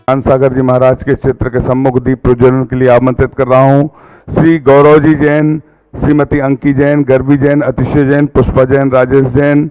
ज्ञान सागर जी महाराज के चित्र के सम्मुख दीप प्रज्वलन के लिए आमंत्रित कर रहा हूं श्री गौरव जी जैन, श्रीमती अंकी जैन, गर्वी जैन, अतिशय जैन, पुष्पा जैन, राजेश जैन,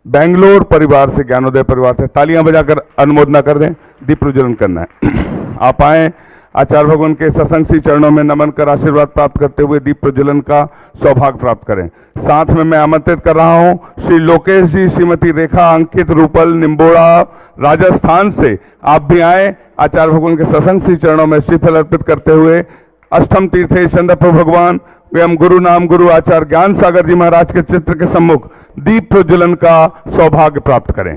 बेंगलोर परिवार से, ज्ञानोदय परिवार से। तालियां बजाकर अनुमोदना कर दें। दीप प्रज्वलन करना है। आप आए, आचार्य भगवान के सत्संग श्री चरणों में नमन कर आशीर्वाद प्राप्त करते हुए दीप प्रज्वलन का सौभाग्य प्राप्त करें। साथ में मैं आमंत्रित कर रहा हूं श्री लोकेश जी, श्रीमती रेखा, अंकित, रूपल, निम्बोड़ा, राजस्थान से। आप भी आए, आचार्य भगवान के सत्संग श्री चरणों में श्रीफल अर्पित करते हुए अष्टम तीर्थे चंद्रप्रभु भगवान एवं गुरु नाम गुरु आचार्य ज्ञान सागर जी महाराज के चित्र के सम्मुख दीप प्रज्वलन का सौभाग्य प्राप्त करें।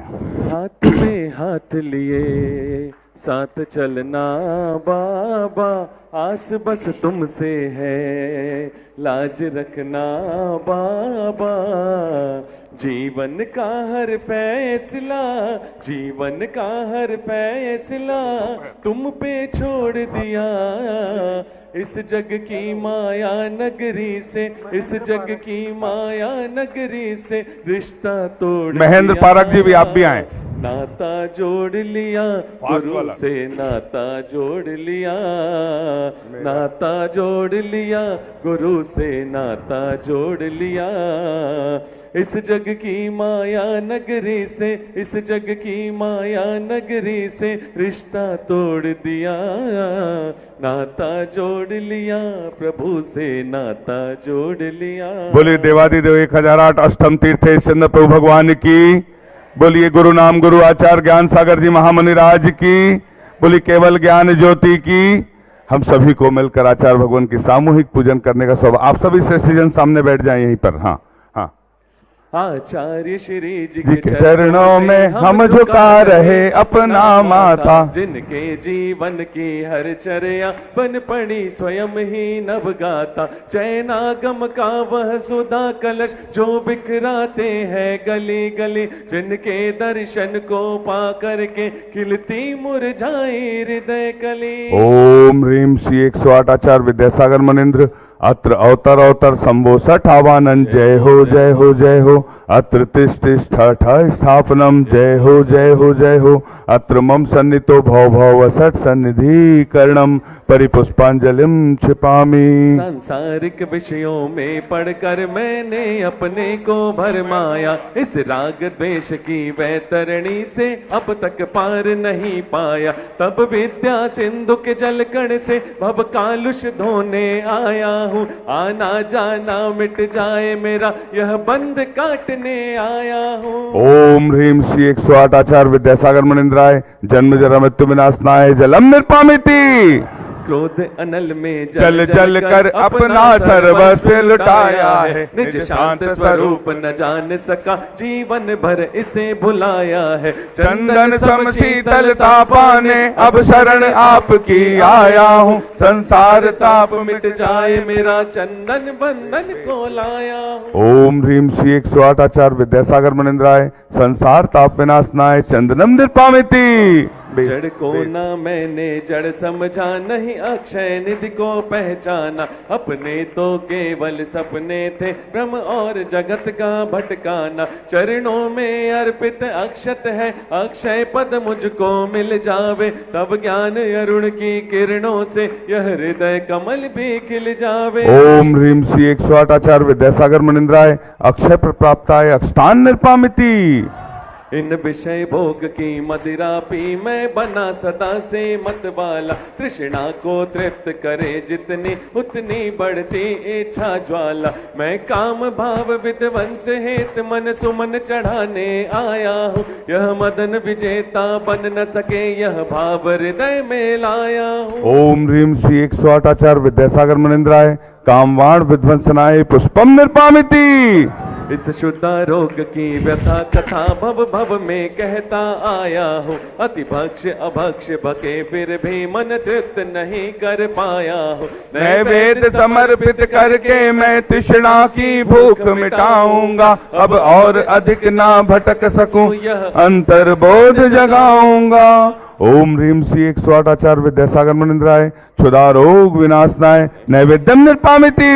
हाथ में हाथ लिए साथ चलना बाबा, आस बस तुमसे है, लाज रखना बाबा। जीवन का हर फैसला, जीवन का हर फैसला तुम पे छोड़ दिया। इस जग की माया नगरी से, इस जग की माया नगरी से रिश्ता तोड़ दिया। महेंद्र पारक जी भी आप भी आए। नाता जोड़ लिया गुरु से, नाता जोड़ लिया, नाता जोड़ लिया गुरु से, नाता जोड़ लिया। इस जग की माया नगरी से, इस जग की माया नगरी से रिश्ता तोड़ दिया। नाता जोड़ लिया प्रभु से, नाता जोड़ लिया। बोलिए देवादिदेव 1008 अष्टम तीर्थे चंद्र प्रभु भगवान की। बोलिए गुरु नाम गुरु आचार्य ज्ञान सागर जी महामुनि राज की। बोलिए केवल ज्ञान ज्योति की। हम सभी को मिलकर आचार्य भगवान की सामूहिक पूजन करने का सौभाग्य। आप सभी श्रेष्ठजन सामने बैठ जाएं यहीं पर। हाँ हाँ। आचार्य श्री जी के चरणों में हम झुका रहे अपना माथा, जिनके जीवन की हर चर्या बन पड़ी स्वयं ही नवगाता। चैनागम का वह सुधा कलश जो बिखराते हैं गली गली, जिनके दर्शन को पा करके खिलती मुरझाई हृदय कली। ओम ह्रीम श्री 108 आचार्य विद्यासागर मुनिंद्र अत्र अवतर अवतर शंभो सठावानन। जय हो जय हो जय हो। अत्र तिष्ठ ठ स्थापनम। जय हो जय हो जय हो। अत्र मम सन्नितो भव भव सठ सन्निधि करणम परिपुष्पांजलिम क्षिपामि। सांसारिक विषयों में पढ़कर मैंने अपने को भरमाया, इस राग द्वेष की वैतरणी से अब तक पार नहीं पाया। तब विद्या सिंधु के जलकण से भव कालुष धोने आया हूँ। आना जाना मिट जाए मेरा, यह बंध काटने आया हूँ। ओम ह्रीम श्री 108 आचार्य विद्यासागर मुनिंद्राय। जन्म जरा मृत्यु विनाशनाय जलम निर्पामिति। क्रोध अनल में जल जल कर अपना सर्वस्व लुटाया है। निज शांत स्वरूप न जान सका, जीवन भर इसे भुलाया है। चंदन सम शीतलता पाने अब शरण आपकी आया हूँ। संसार ताप मिट जाए मेरा, चंदन बंधन को लाया हूँ। ओम ह्रीम श्री 108 आचार्य विद्यासागर मुनिंद्राय। संसार ताप विनाशनाय चंदनम निर्पामिति। जड़ को ना मैंने जड़ समझा, नहीं अक्षय निधि को पहचाना। अपने तो केवल सपने थे, भ्रम और जगत का भटकाना। चरणों में अर्पित अक्षत है, अक्षय पद मुझको मिल जावे। तब ज्ञान अरुण की किरणों से यह हृदय कमल भी खिल जावे। ओम ह्रीम श्री 108 आचार्य विद्यासागर मुनिंद्राय। अक्षय प्राप्ताय अक्षतान निर्पामिति। इन विषय भोग की मदिरा पी मैं बना सदा से मत वाला। तृष्णा को तृप्त करे जितनी, उतनी बढ़ती इच्छा ज्वाला। मैं काम भाव विध्वंस हेत मन सुमन चढ़ाने आया हूँ। यह मदन विजेता बन न सके, यह भाव हृदय में लाया हूँ। ओम ह्रीम श्री 108 आचार्य विद्यासागर मुनिंद्राय। कामवाण विध्वंसनाय पुष्पम निर्पामिति। इस शुद्धारोग की व्यथा कथा भव भव में कहता आया हूँ। अति भक्ष अभक्ष बके फिर भी मन तृप्त नहीं कर पाया हूँ। नैवेद्य समर्पित करके मैं तृष्णा की भूख मिटाऊंगा। अब और अधिक ना भटक सकूं, यह अंतर्बोध जगाऊंगा। ओम ह्रीम श्री 108 आचार्य विद्यासागर मुनिंद्राय। क्षुधा रोग विनाशनाय नैवेद्यम निर्पामिति।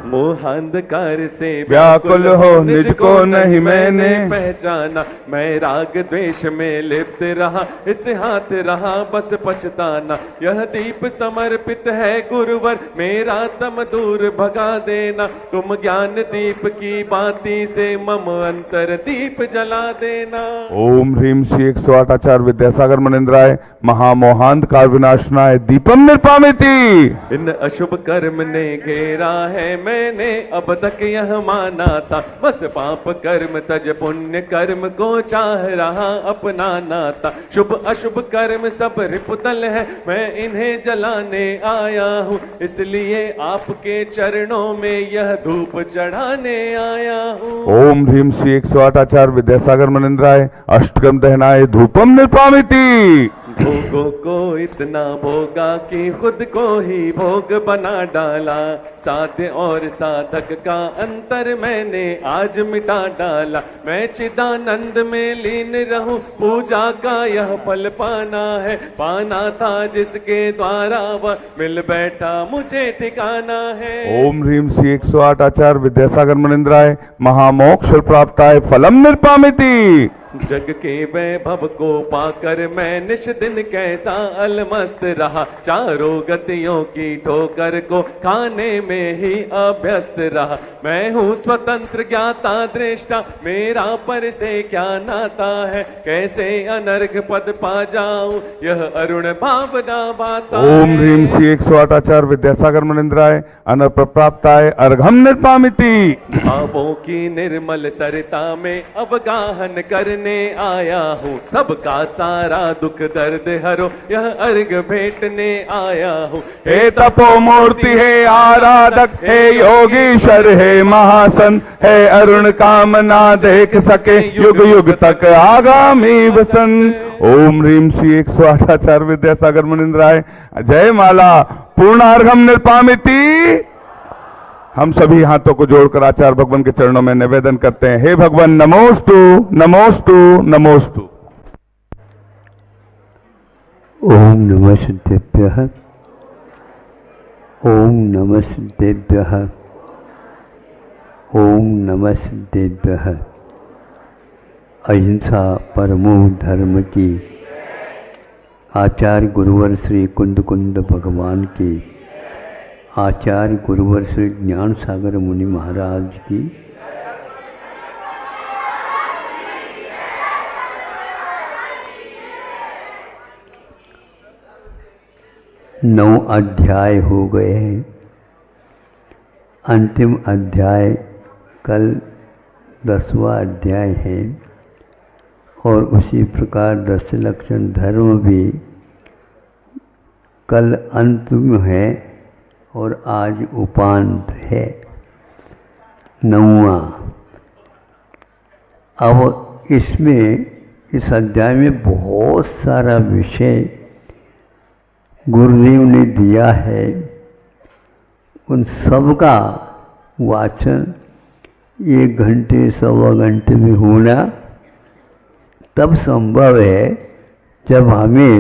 मोहांधकार से व्याकुल हो निज को नहीं मैंने पहचाना। मैं राग द्वेष में लिप्त रहा, इस हाथ रहा बस पछताना। यह दीप समर्पित है गुरुवर, मेरा तम दूर भगा देना। तुम ज्ञान दीप की बाती से मम अंतर दीप जला देना। ओम ह्रीम श्री 108 आचार्य विद्यासागर मनिंद्राय महामोहांधकार विनाशनाय दीपम निर्पामिति। इन अशुभ कर्म ने घेरा है, मैंने अब तक यह माना था। बस पाप कर्म तज पुण्य कर्म को चाह रहा अपना नाता। शुभ अशुभ कर्म सब रिपुतल है, मैं इन्हें जलाने आया हूँ। इसलिए आपके चरणों में यह धूप चढ़ाने आया हूँ। ओम ह्रीम श्री 108 आचार्य विद्यासागर मनिंद्राय अष्टकम दहनाय धूपम निर्पामिति। भोगों को इतना भोगा कि खुद को ही भोग बना डाला। साध्य और साधक का अंतर मैंने आज मिटा डाला। मैं चिदानंद में लीन रहूं, पूजा का यह फल पाना है। पाना था जिसके द्वारा वह मिल बैठा मुझे ठिकाना है। ओम ह्रीम श्री 108 आचार्य विद्यासागर मनिंद्राय महामोक्ष प्राप्ताय फलम निर्पामिति। जग के वैभव को पाकर मैं निश दिन कैसा अलमस्त रहा। चारों गतियों की ठोकर को खाने में ही अभ्यस्त रहा। मैं हूँ स्वतंत्र ज्ञाता दृष्टा, मेरा पर से क्या नाता है। कैसे अनर्घ पद पा जाऊं, यह अरुण भावना बाता। ओम ह्रीम श्री 108 आचार्य विद्यासागर मनिंद्राय अनप्रप्राप्ताय अर्घम निर्पामिति। भावों की निर्मल सरिता में अवगाहन करने आया हूँ। सबका सारा दुख दर्द हरो, यह अर्घ भेंटने आया हूँ। हे तपो मूर्ति है आराधक, हे योगीश्वर है महासन, है अरुण कामना देख सके युग युग तक आगामी वसंत। ओम ह्रीम श्री 108 आचार्य विद्यासागर मनिंद्राय जय माला पूर्णार्घम निर्पामिति। हम सभी हाथों को जोड़कर आचार्य भगवान के चरणों में निवेदन करते हैं। हे भगवान नमोस्तु नमोस्तु नमोस्तु। ओम नमः सिद्धेभ्यः, ओम नमः सिद्धेभ्यः, ओम नमः सिद्धेभ्यः। अहिंसा परमो धर्म की आचार्य गुरुवर श्री कुंद कुंद भगवान की, आचार्य गुरुवर श्री ज्ञान सागर मुनि महाराज की, नौ अध्याय हो गए हैं। अंतिम अध्याय कल 10वां अध्याय है और उसी प्रकार 10 लक्षण धर्म भी कल अंतिम है और आज उपांत है 9वां। अब इसमें इस अध्याय में बहुत सारा विषय गुरुदेव ने दिया है। उन सब का वाचन 1 घंटे सवा घंटे में होना तब संभव है जब हमें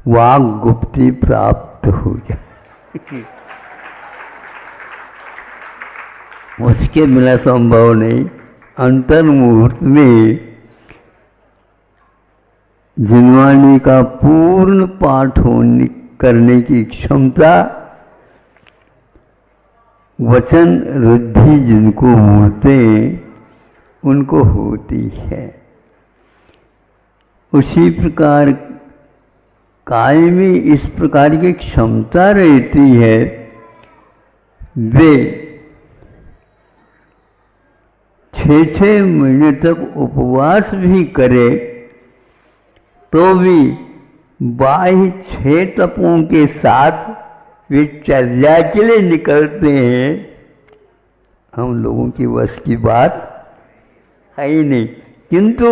वाक गुप्ती प्राप्त हो जाए। उसके बिना संभव नहीं। अंतर मुहूर्त में जिनवाणी का पूर्ण पाठ होने करने की क्षमता वचन रुद्धि जिनको होते उनको होती है। उसी प्रकार काय में इस प्रकार की क्षमता रहती है। वे 6-6 महीने तक उपवास भी करे तो भी बाह्य 6 तपों के साथ वे चर्या के लिए निकलते हैं। हम लोगों की बस की बात है ही नहीं, किंतु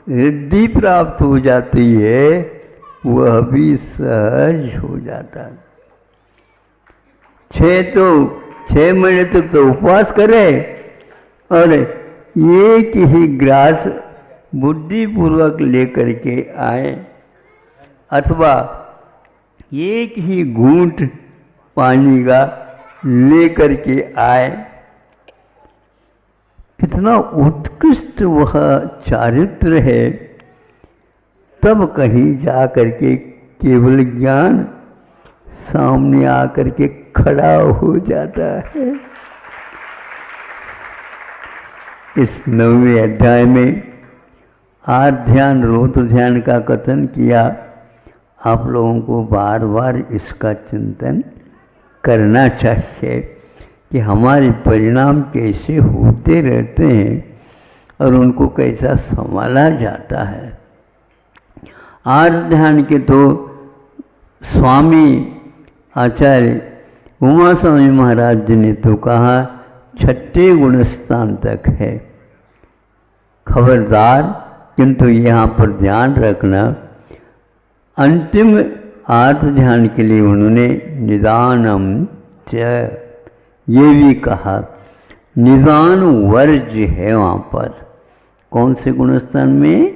रिद्धि प्राप्त हो जाती है, वह भी सहज हो जाता है। 6 महीने तक तो उपवास करे और एक ही ग्रास बुद्धिपूर्वक लेकर के आए अथवा एक ही घूंट पानी का लेकर के आए। कितना उत्कृष्ट वह चारित्र है। तब कहीं जा करके केवल ज्ञान सामने आकर के खड़ा हो जाता है। इस 9वें अध्याय में आध्यान रौद्र ध्यान का कथन किया। आप लोगों को बार बार इसका चिंतन करना चाहिए कि हमारे परिणाम कैसे होते रहते हैं और उनको कैसा संभाला जाता है। आध्यान के तो स्वामी आचार्य उमा स्वामी महाराज जी ने तो कहा 6ठे गुणस्थान तक है। खबरदार, किंतु यहाँ पर ध्यान रखना, अंतिम आर्थ ध्यान के लिए उन्होंने निदानम च ये भी कहा। निदान वर्ज है वहाँ पर। कौन से गुणस्थान में?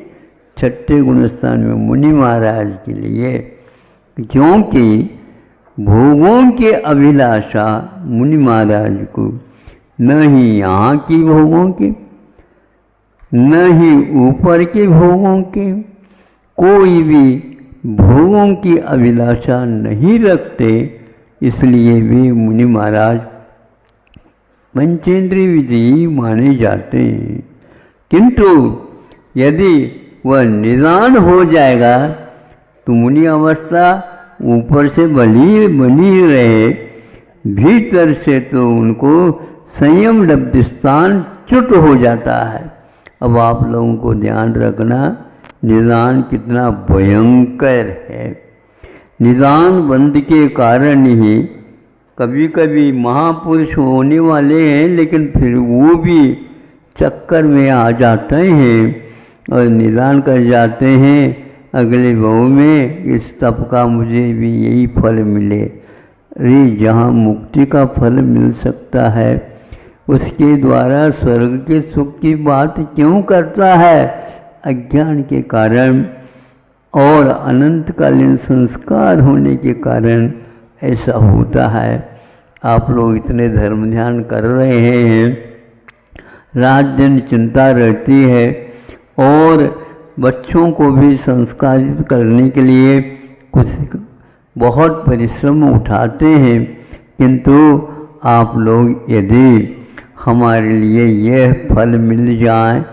6ठे गुणस्थान में मुनि महाराज के लिए, क्योंकि भोगों के अभिलाषा मुनि महाराज को न ही यहाँ की भोगों के, न ही ऊपर के भोगों के, कोई भी भोगों की अभिलाषा नहीं रखते। इसलिए वे मुनि महाराज पंचेंद्रिय विजयी माने जाते हैं। किंतु यदि वह निदान हो जाएगा तो मुनि अवस्था ऊपर से बनी रहे, भीतर से तो उनको संयम लब्ध स्थान च्युत हो जाता है। अब आप लोगों को ध्यान रखना, निदान कितना भयंकर है। निदान बंद के कारण ही कभी कभी महापुरुष होने वाले हैं, लेकिन फिर वो भी चक्कर में आ जाते हैं और निदान कर जाते हैं अगले भाव में इस तप का मुझे भी यही फल मिले। अरे जहाँ मुक्ति का फल मिल सकता है उसके द्वारा स्वर्ग के सुख की बात क्यों करता है? अज्ञान के कारण और अनंतकालीन संस्कार होने के कारण ऐसा होता है। आप लोग इतने धर्म ध्यान कर रहे हैं, रात दिन चिंता रहती है और बच्चों को भी संस्कारित करने के लिए कुछ बहुत परिश्रम उठाते हैं, किंतु आप लोग यदि हमारे लिए यह फल मिल जाए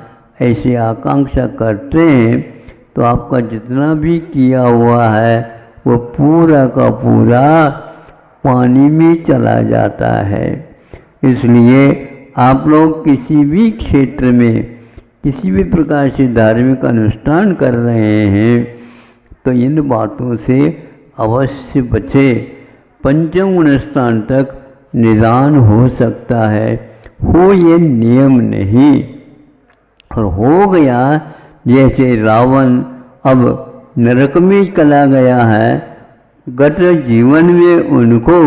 ऐसी आकांक्षा करते हैं तो आपका जितना भी किया हुआ है वो पूरा का पूरा पानी में चला जाता है। इसलिए आप लोग किसी भी क्षेत्र में किसी भी प्रकार से धार्मिक अनुष्ठान कर रहे हैं तो इन बातों से अवश्य बचे। पंचम गुण स्थान तक निदान हो सकता है, हो ये नियम नहीं। और हो गया जैसे रावण अब नरक में चला गया है, गत जीवन में उनको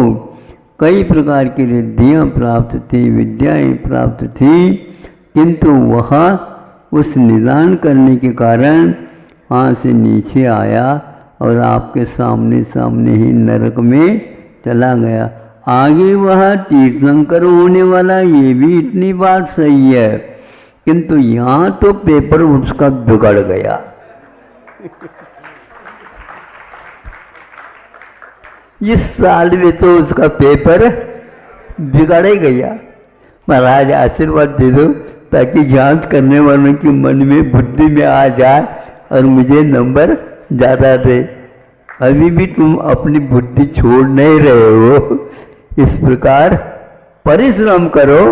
कई प्रकार की रिद्धियाँ प्राप्त थी, विद्याएँ प्राप्त थी, किंतु वह उस निदान करने के कारण वहाँ से नीचे आया और आपके सामने सामने ही नरक में चला गया। आगे वह तीर्थंकर होने वाला, ये भी इतनी बात सही है, किंतु यहाँ तो पेपर उसका बिगड़ गया। इस साल में तो उसका पेपर बिगड़ ही गया। महाराज आशीर्वाद दे दो ताकि जांच करने वालों के मन में बुद्धि में आ जाए और मुझे नंबर ज़्यादा दे। अभी भी तुम अपनी बुद्धि छोड़ नहीं रहे हो। इस प्रकार परिश्रम करो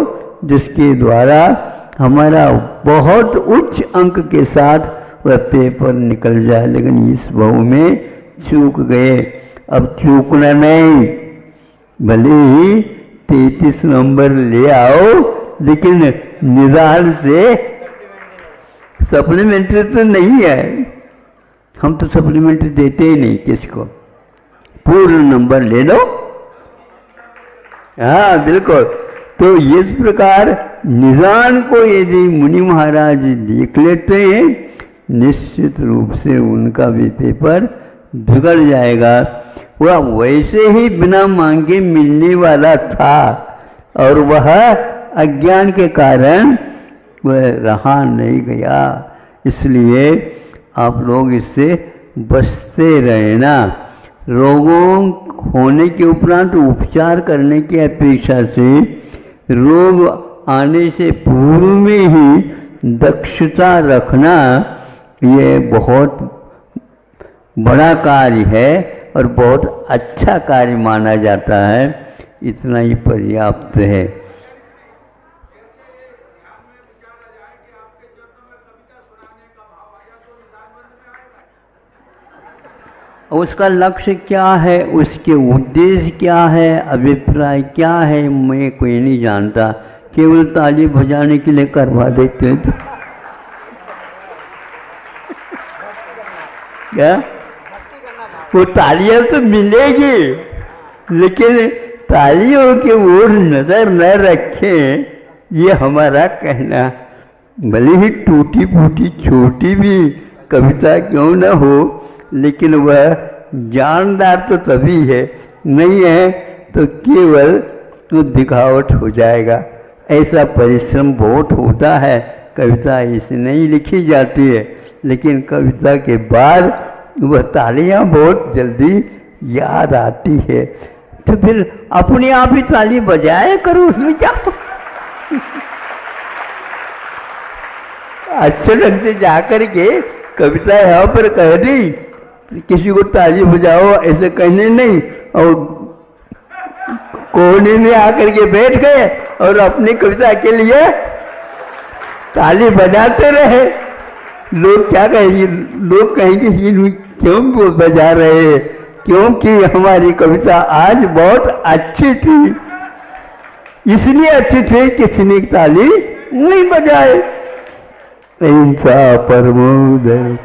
जिसके द्वारा हमारा बहुत उच्च अंक के साथ वह पेपर निकल जाए। लेकिन इस भाव में चूक गए। अब चूकना नहीं, भले ही 33 नंबर ले आओ, लेकिन निदान से सप्लीमेंट्री तो नहीं है। हम तो सप्लीमेंट्री देते ही नहीं किसको, पूर्ण नंबर ले लो। हाँ बिल्कुल। तो इस प्रकार निदान को यदि मुनि महाराज देख लेते हैं, निश्चित रूप से उनका भी पेपर बिगड़ जाएगा। वह वैसे ही बिना मांगे मिलने वाला था और वह अज्ञान के कारण वह रहा नहीं गया। इसलिए आप लोग इससे बचते रहना। रोगों होने के उपरांत उपचार करने की अपेक्षा से रोग आने से पूर्व में ही दक्षता रखना ये बहुत बड़ा कार्य है और बहुत अच्छा कार्य माना जाता है। इतना ही पर्याप्त है। उसका लक्ष्य क्या है, उसके उद्देश्य क्या है, अभिप्राय क्या है, मैं कोई नहीं जानता। केवल ताली बजाने के लिए करवा देते हैं तो क्या वो तालियां तो मिलेगी, लेकिन तालियों के ओर नजर न रखें, ये हमारा कहना। भले ही टूटी फूटी छोटी भी कविता क्यों न हो, लेकिन वह जानदार तो तभी है, नहीं है तो केवल तो दिखावट हो जाएगा। ऐसा परिश्रम बहुत होता है। कविता ऐसे नहीं लिखी जाती है, लेकिन कविता के बाद वह तालियां बहुत जल्दी याद आती है। तो फिर अपने आप ही ताली बजाया करो, उसमें क्या अच्छे ढंग से जाकर के कविता यहाँ पर कह दी, किसी को ताली बजाओ ऐसे कहने नहीं, और कोने में आकर के बैठ गए और अपनी कविता के लिए ताली बजाते रहे। लोग क्या कहेंगे? लोग कहेंगे ये क्यों वो बजा रहे हैं? क्योंकि हमारी कविता आज बहुत अच्छी थी, इसलिए अच्छी थी किसी ने ताली नहीं बजाए। अहिंसा परमो दया।